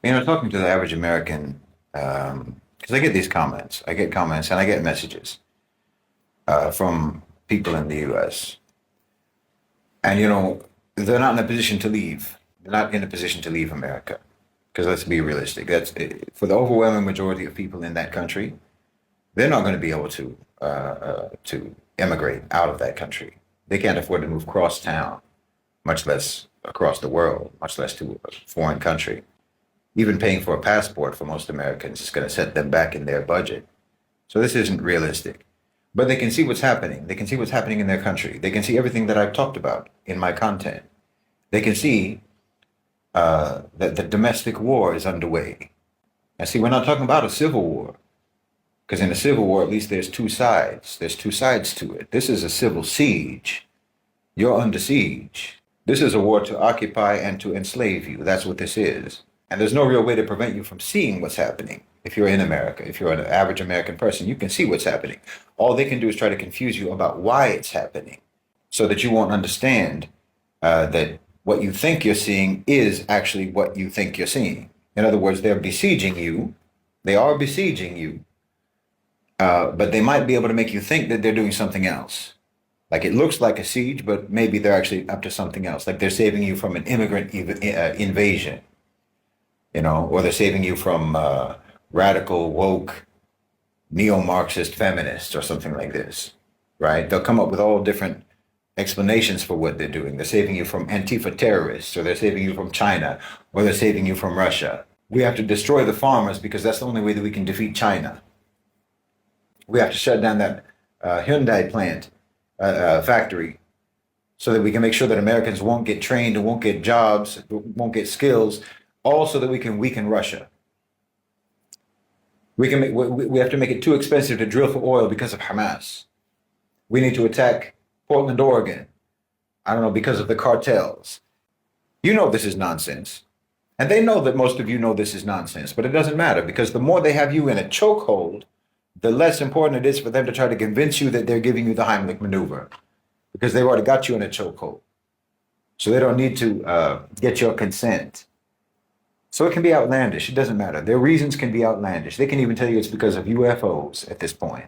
Talking to the average American, because I get these comments, I get comments and I get messages from people in the US. And, they're not in a position to leave. They're not in a position to leave America. Because let's be realistic. For the overwhelming majority of people in that country, they're not going to be able to immigrate out of that country. They can't afford to move cross town, much less across the world, much less to a foreign country. Even paying for a passport for most Americans is going to set them back in their budget. So this isn't realistic. But they can see what's happening. They can see what's happening in their country. They can see everything that I've talked about in my content. They can see that the domestic war is underway. And see, we're not talking about a civil war, because in a civil war, at least there's two sides. There's two sides to it. This is a civil siege. You're under siege. This is a war to occupy and to enslave you. That's what this is. And there's no real way to prevent you from seeing what's happening. If you're in America, if you're an average American person, you can see what's happening. All they can do is try to confuse you about why it's happening so that you won't understand that what you think you're seeing is actually what you think you're seeing. In other words, they're besieging you. They are besieging you, but they might be able to make you think that they're doing something else. Like it looks like a siege, but maybe they're actually up to something else. Like they're saving you from an immigrant invasion, or they're saving you from radical, woke, neo-Marxist feminists or something like this, right? They'll come up with all different explanations for what they're doing. They're saving you from Antifa terrorists, or they're saving you from China, or they're saving you from Russia. We have to destroy the farmers because that's the only way that we can defeat China. We have to shut down that Hyundai plant factory so that we can make sure that Americans won't get trained and won't get jobs, won't get skills, all so that we can weaken Russia. We have to make it too expensive to drill for oil because of Hamas. We need to attack Portland, Oregon. I don't know, because of the cartels. You know this is nonsense. And they know that most of you know this is nonsense, but it doesn't matter because the more they have you in a chokehold, the less important it is for them to try to convince you that they're giving you the Heimlich maneuver because they've already got you in a chokehold. So they don't need to get your consent. So it can be outlandish. It doesn't matter. Their reasons can be outlandish. They can even tell you it's because of UFOs at this point.